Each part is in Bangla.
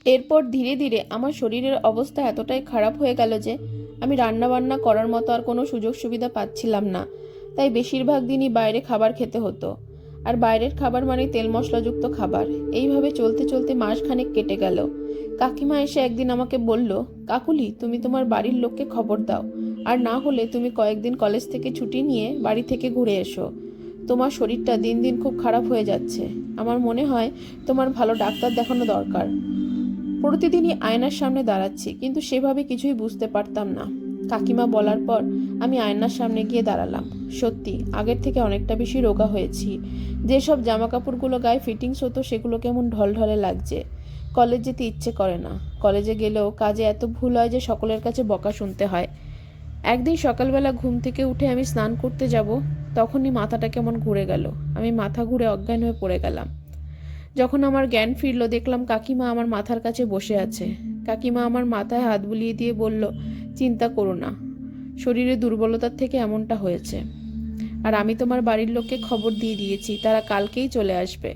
এরপর ধীরে ধীরে আমার শরীরের অবস্থা এতটাই খারাপ হয়ে গেল যে আমি রান্নাবান্না করার মতো আর কোনো সুযোগ সুবিধা পাচ্ছিলাম না। তাই বেশিরভাগ দিনই বাইরে খাবার খেতে হতো। আর বাইরের খাবার মানে তেল মশলাযুক্ত খাবার। এইভাবে চলতে চলতে মাসখানেক কেটে গেল। কাকিমা এসে একদিন আমাকে বলল, কাকুলি, তুমি তোমার বাড়ির লোককে খবর দাও, আর না হলে তুমি কয়েকদিন কলেজ থেকে ছুটি নিয়ে বাড়ি থেকে ঘুরে এসো। তোমার শরীরটা দিন দিন খুব খারাপ হয়ে যাচ্ছে। আমার মনে হয় তোমার ভালো ডাক্তার দেখানো দরকার। প্রতিদিনই আয়নার সামনে দাঁড়াচ্ছি, কিন্তু সেভাবে কিছুই বুঝতে পারতাম না। কাকিমা বলার পর আমি আয়নার সামনে গিয়ে দাঁড়ালাম। সত্যি আগের থেকে অনেকটা বেশি রোগা হয়েছি। যেসব জামা কাপড়গুলো গায়ে ফিটিংস হতো সেগুলো কেমন ঢলঢলে লাগছে। কলেজ যেতে ইচ্ছে করে না। কলেজে গেলেও কাজে এত ভুল হয় যে সকলের কাছে বকা শুনতে হয়। একদিন সকালবেলা ঘুম থেকে উঠে আমি স্নান করতে যাব, তখনই মাথাটা কেমন ঘুরে গেল। আমি মাথা ঘুরে অজ্ঞান হয়ে পড়ে গেলাম। যখন আমার জ্ঞান ফিরল, দেখলাম কাকিমা আমার মাথার কাছে বসে আছে। কাকিমা আমার মাথায় হাত বুলিয়ে দিয়ে বলল, চিন্তা করো না, শরীরে দুর্বলতার থেকে এমনটা হয়েছে। আর আমি তোমার বাড়ির লোককে খবর দিয়ে দিয়েছি, তারা কালকেই চলে আসবে।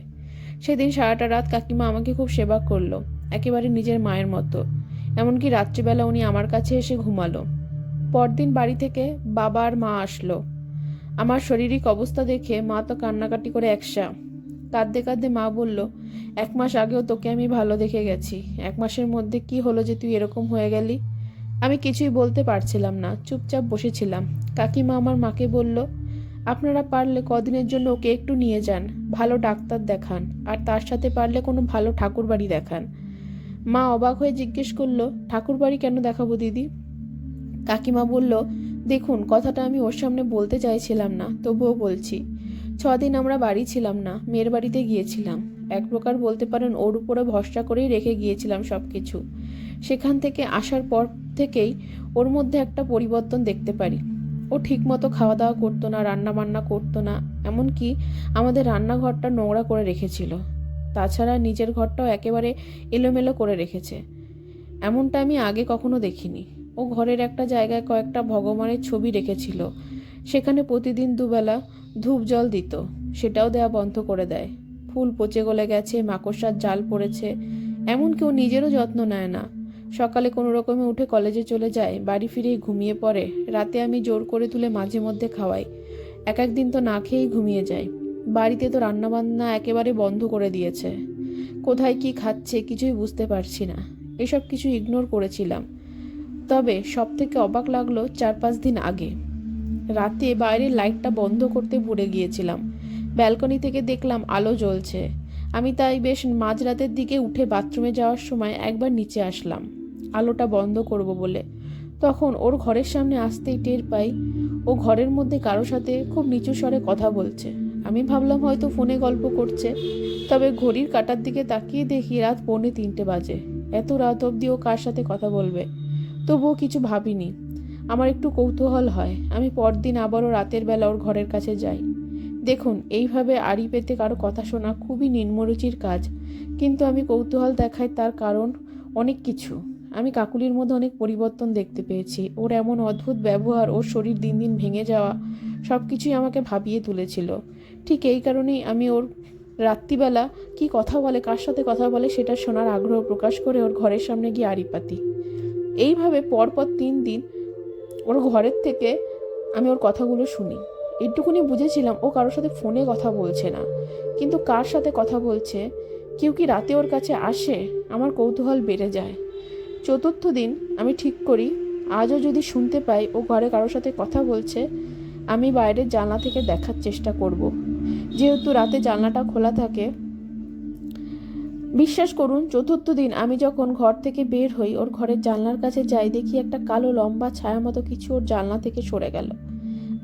সেদিন সারাটা রাত কাকিমা আমাকে খুব সেবা করলো, একেবারে নিজের মায়ের মতো। এমনকি রাত্রিবেলা উনি আমার কাছে এসে ঘুমালো। পরদিন বাড়ি থেকে বাবা আর মা আসলো। আমার শারীরিক অবস্থা দেখে মা তো কান্নাকাটি করে একসা। কাঁদতে কাঁদতে মা বলল, 1 মাস আগেও তোকে আমি ভালো দেখে গেছি, 1 মাসের মধ্যে কি হলো যে তুই এরকম হয়ে গেলি? আমি কিছুই বলতে পারছিলাম না, চুপচাপ বসেছিলাম। কাকিমা আমার মাকে বলল, আপনারা পারলে কদিনের জন্য ওকে একটু নিয়ে যান, ভালো ডাক্তার দেখান, আর তার সাথে পারলে কোনো ভালো ঠাকুর বাড়ি দেখান। মা অবাক হয়ে জিজ্ঞেস করলো, ঠাকুর বাড়ি কেন দেখাবো দিদি? কাকিমা বলল, দেখুন, কথাটা আমি ওর সামনে বলতে চাইছিলাম না, তবুও বলছি। 6 দিন আমরা বাড়ি ছিলাম না, মেয়ের বাড়িতে গিয়েছিলাম। এক প্রকার বলতে পারেন ওর উপরে ভরসা করেই রেখে গিয়েছিলাম সব কিছু। সেখান থেকে আসার পর থেকেই ওর মধ্যে একটা পরিবর্তন দেখতে পারি। ও ঠিকমতো খাওয়া দাওয়া করতো না, রান্না বান্না করতো না, এমনকি আমাদের রান্নাঘরটা নোংরা করে রেখেছিল। তাছাড়া নিজের ঘরটাও একেবারে এলোমেলো করে রেখেছে। এমনটা আমি আগে কখনো দেখিনি। ও ঘরের একটা জায়গায় কয়েকটা ভগবানের ছবি রেখেছিল, সেখানে প্রতিদিন দুবেলা ধূপ জল দিত, সেটাও দেয়া বন্ধ করে দেয়। ফুল পচে গলে গেছে, মাকড়সার জাল পড়েছে। এমন কেউ নিজেরও যত্ন নেয় না। সকালে কোনো রকমে উঠে কলেজে চলে যায়, বাড়ি ফিরেই ঘুমিয়ে পড়ে। রাতে আমি জোর করে তুলে মাঝে মধ্যে খাওয়াই, এক একদিন তো না খেয়েই ঘুমিয়ে যায়। বাড়িতে তো রান্নাবান্না একেবারে বন্ধ করে দিয়েছে। কোথায় কি খাচ্ছে কিছুই বুঝতে পারছি না। এসব কিছু ইগনোর করেছিলাম। তবে সব থেকে অবাক লাগলো 4-5 দিন আগে। রাতে বাইরের লাইটটা বন্ধ করতে ভুলে গিয়েছিলাম। ব্যালকনি থেকে দেখলাম আলো জ্বলছে। আমি তাই বেশ মাঝরাতের দিকে উঠে বাথরুমে যাওয়ার সময় একবার নিচে আসলাম আলোটা বন্ধ করব বলে। তখন ওর ঘরের সামনে আসতেই টের পাই ও ঘরের মধ্যে কারো সাথে খুব নিচু স্বরে কথা বলছে। আমি ভাবলাম হয়তো ফোনে গল্প করছে, তবে ঘড়ির কাঁটার দিকে তাকিয়ে দেখি রাত 2:45 বাজে। এত রাত অবধি ও কার সাথে কথা বলবে? তবুও কিছু ভাবিনি। আমার একটু কৌতূহল হয়। আমি পরদিন আবারও রাতের বেলা ওর ঘরের কাছে যাই। দেখুন, এইভাবে আড়ি পেতে কারো কথা শোনা খুবই নিম্নরুচির কাজ, কিন্তু আমি কৌতূহল দেখাই তার কারণ অনেক কিছু। আমি কাকুলির মধ্যে অনেক পরিবর্তন দেখতে পেয়েছি। ওর এমন অদ্ভুত ব্যবহার, ওর শরীর দিন দিন ভেঙে যাওয়া, সব কিছুই আমাকে ভাবিয়ে তুলেছিল। ঠিক এই কারণেই আমি ওর রাত্রিবেলা কি কথা বলে, কার সাথে কথা বলে, সেটা শোনার আগ্রহ প্রকাশ করে ওর ঘরের সামনে গিয়ে আড়ি পাতি। এইভাবে পরপর 3 দিন ওর ঘরের থেকে আমি ওর কথাগুলো শুনি। এইটুকুনি বুঝেছিলাম ও কারোর সাথে ফোনে কথা বলছে না, কিন্তু কার সাথে কথা বলছে, কেউ কি রাতে ওর কাছে আসে, আমার কৌতূহল বেড়ে যায়। 4র্থ দিন আমি ঠিক করি, আজও যদি শুনতে পাই ও ঘরে কারোর সাথে কথা বলছে, আমি বাইরের জানলা থেকে দেখার চেষ্টা করব। যেহেতু রাতে জানলাটা খোলা থাকে। বিশ্বাস করুন, 4র্থ দিন আমি যখন ঘর থেকে বের হই, ওর ঘরের জানলার কাছে যাই, দেখি একটা কালো লম্বা ছায়া মতো কিছু ওর জানলা থেকে সরে গেল।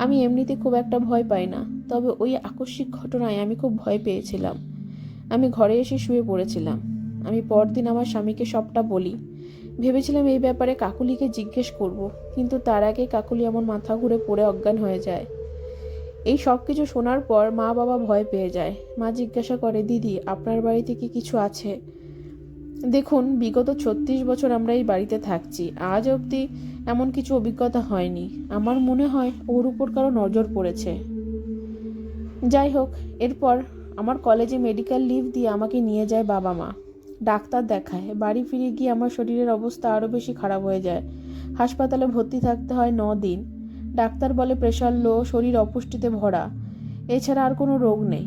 আমি এমনিতে খুব একটা ভয় পাই না, তবে ওই আকস্মিক ঘটনায় আমি খুব ভয় পেয়েছিলাম। আমি ঘরে এসে শুয়ে পড়েছিলাম। আমি পরদিন আমার স্বামীকে সবটা বলি। ভেবেছিলাম এই ব্যাপারে কাকুলিকে জিজ্ঞেস করব, কিন্তু তার আগে কাকুলি আমার মাথা ঘুরে পড়ে অজ্ঞান হয়ে যায়। এই সব কিছু শোনার পর মা বাবা ভয় পেয়ে যায়। মা জিজ্ঞাসা করে, দিদি, আপনার বাড়িতে কি কিছু আছে? দেখুন, বিগত 36 বছর আমরা এই বাড়িতে থাকছি, আজ অবধি এমন কিছু অভিজ্ঞতা হয়নি। আমার মনে হয় ওর উপর কারো নজর পড়েছে। যাই হোক, এরপর আমার কলেজে মেডিকেল লিভ দিয়ে আমাকে নিয়ে যায় বাবা মা। ডাক্তার দেখায়। বাড়ি ফিরে গিয়ে আমার শরীরের অবস্থা আরও বেশি খারাপ হয়ে যায়। হাসপাতালে ভর্তি থাকতে হয় 9 দিন। ডাক্তার বলে প্রেশার লো, শরীর অপুষ্টিতে ভরা, এছাড়া আর কোনো রোগ নেই।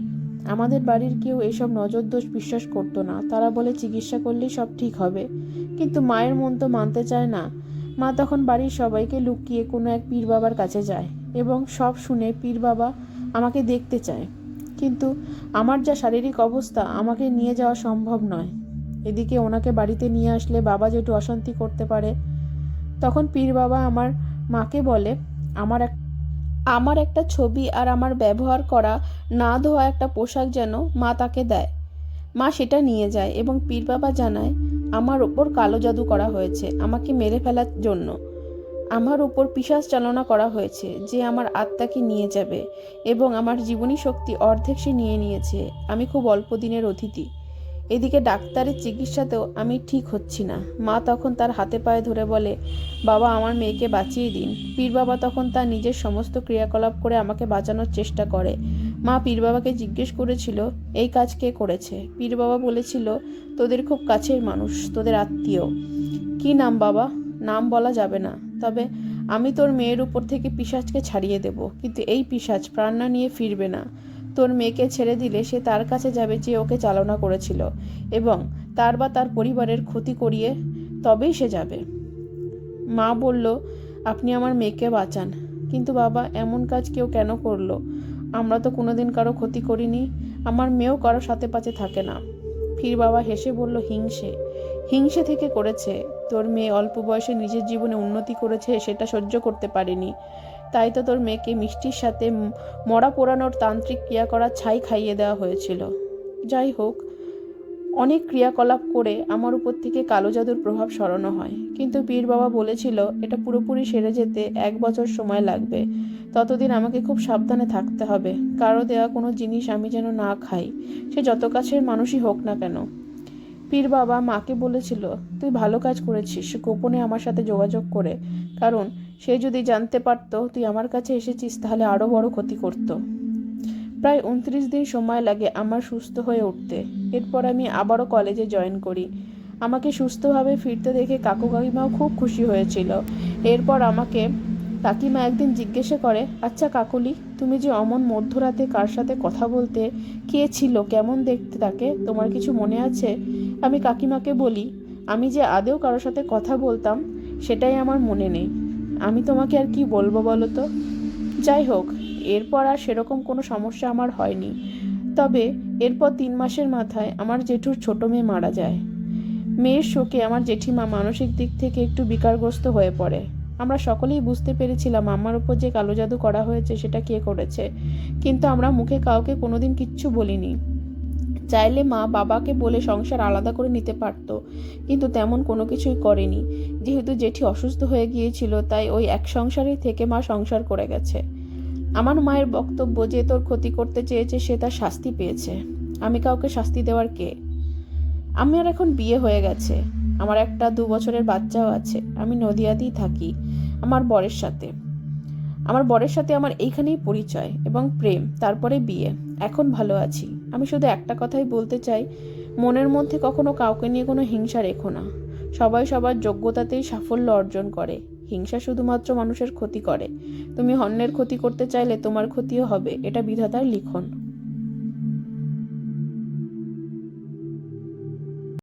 আমাদের বাড়ির কেউ এসব নজরদোষ বিশ্বাস করতো না। তারা বলে চিকিৎসা করলেই সব ঠিক হবে। কিন্তু মায়ের মন তো মানতে চায় না। মা তখন বাড়ির সবাইকে লুকিয়ে কোনো এক পীর বাবার কাছে যায় এবং সব শুনে পীর বাবা আমাকে দেখতে চায়। কিন্তু আমার যা শারীরিক অবস্থা, আমাকে নিয়ে যাওয়া সম্ভব নয়। এদিকে ওনাকে বাড়িতে নিয়ে আসলে বাবা যেটু অশান্তি করতে পারে। তখন পীর বাবা আমার মাকে বলে আমার একটা ছবি আর আমার ব্যবহার করা না ধোয়া একটা পোশাক যেন মা তাকে দেয়। মা সেটা নিয়ে যায় এবং পীর বাবা জানায় আমার ওপর কালো জাদু করা হয়েছে, আমাকে মেরে ফেলার জন্য। আমার উপর পিশাচ চালনা করা হয়েছে, যে আমার আত্মাকে নিয়ে যাবে এবং আমার জীবনী শক্তি অর্ধেক সে নিয়ে নিয়েছে। আমি খুব অল্প দিনের অতিথি। এদিকে ডাক্তারের চিকিৎসাতেও আমি ঠিক হচ্ছি না। মা তখন তার হাতে পায়ে ধরে বলে, বাবা আমার মেয়েকে বাঁচিয়ে দিন। পীর বাবা তখন তার নিজের সমস্ত ক্রিয়াকলাপ করে আমাকে বাঁচানোর চেষ্টা করে। মা পীর বাবাকে জিজ্ঞেস করেছিল এই কাজ কে করেছে। পীর বাবা বলেছিল তোদের খুব কাছের মানুষ, তোদের আত্মীয়। কি নাম বাবা? নাম বলা যাবে না, তবে আমি তোর মেয়ের উপর থেকে পিশাচকে ছাড়িয়ে দেব, কিন্তু এই পিশাচ প্রাণ না নিয়ে ফিরবে না। তোর মেয়েকে ছেড়ে দিলে সে তার কাছে যাবে যে ওকে চালনা করেছিল এবং তার বা তার পরিবারের ক্ষতি করিয়ে তবেই সে যাবে। মা বলল, আপনি আমার মেয়েকে বাঁচান। কিন্তু বাবা, এমন কাজ কেউ কেন করলো? আমরা তো কোনোদিন কারো ক্ষতি করিনি। আমার মেয়েও কারো সাথে পাশে থাকে না। পীর বাবা হেসে বলল, হিংসে থেকে করেছে। তোর মেয়ে অল্প বয়সে নিজের জীবনে উন্নতি করেছে, সেটা সহ্য করতে পারেনি। তাই তো তোর মেয়েকে মিষ্টির সাথে মরা পোড়ানোর তান্ত্রিক ক্রিয়া করা ছাই খাইয়ে দেওয়া হয়েছিল। যাই হোক, অনেক ক্রিয়াকলাপ করে আমার উপর থেকে কালো জাদুর প্রভাব সরানো হয়, কিন্তু পীর বাবা বলেছিল এটা পুরোপুরি সেরে যেতে 1 বছর সময় লাগবে। ততদিন আমাকে খুব সাবধানে থাকতে হবে। কারো দেওয়া কোনো জিনিস আমি যেন না খাই, সে যত কাছের মানুষই হোক না কেন। পীর বাবা মাকে বলেছিল, তুই ভালো কাজ করেছিস গোপনে আমার সাথে যোগাযোগ করে, কারণ সে যদি জানতে পারত তুই আমার কাছে এসেছিস তাহলে আরও বড় ক্ষতি করত। প্রায় 29 দিন সময় লাগে আমার সুস্থ হয়ে উঠতে। এরপর আমি আবারও কলেজে জয়েন করি। আমাকে সুস্থভাবে ফিরতে দেখে কাকু কাকিমাও খুব খুশি হয়েছিল। এরপর আমাকে কাকিমা একদিন জিজ্ঞাসা করে, আচ্ছা কাকুলি, তুমি যে অমন মধ্যরাতে কার সাথে কথা বলতে, কে ছিল, কেমন দেখতে তাকে, তোমার কিছু মনে আছে? আমি কাকিমাকে বলি, আমি যে আদেও কারোর সাথে কথা বলতাম সেটাই আমার মনে নেই। আমি তোমাকে আর কি বলবো বলো তো? যাই হোক, এরপর আর সেরকম কোনো সমস্যা আমার হয়নি। তবে এরপর 3 মাসের মাথায় আমার জেঠুর ছোট মেয়ে মারা যায়। মেয়ের শোকে আমার জেঠিমা মানসিক দিক থেকে একটু বিকারগ্রস্ত হয়ে পড়ে। আমরা সকলেই বুঝতে পেরেছিলাম আমার উপর যে কালো জাদু করা হয়েছে সেটা কে করেছে, কিন্তু আমরা মুখে কাউকে কোনোদিন কিচ্ছু বলিনি। চাইলে মা বাবাকে বলে সংসার আলাদা করে নিতে পারত, কিন্তু তেমন কোনো কিছুই করেনি। যেহেতু জেঠি অসুস্থ হয়ে গিয়েছিল, তাই ওই এক সংসারেই থেকে মা সংসার করে গেছে। আমার মায়ের বক্তব্য যে তোর ক্ষতি করতে চেয়েছে সে তার শাস্তি পেয়েছে। আমি কাউকে শাস্তি দেওয়ার কে? আমার এখন বিয়ে হয়ে গেছে, আমার একটা 2 বছরের বাচ্চাও আছে। আমি নদিয়াতেই থাকি আমার বরের সাথে। আমার এইখানেই পরিচয় এবং প্রেম, তারপরে বিয়ে। এখন ভালো আছি। আমি শুধু একটা কথাই বলতে চাই, মনের মধ্যে কখনো কাউকে নিয়ে কোনো হিংসা রেখো না। সবাই সবার যোগ্যতাতেই সাফল্য অর্জন করে। হিংসা শুধুমাত্র মানুষের ক্ষতি করে। তুমি অন্যের ক্ষতি করতে চাইলে তোমার ক্ষতিও হবে, এটা বিধাতার লিখন।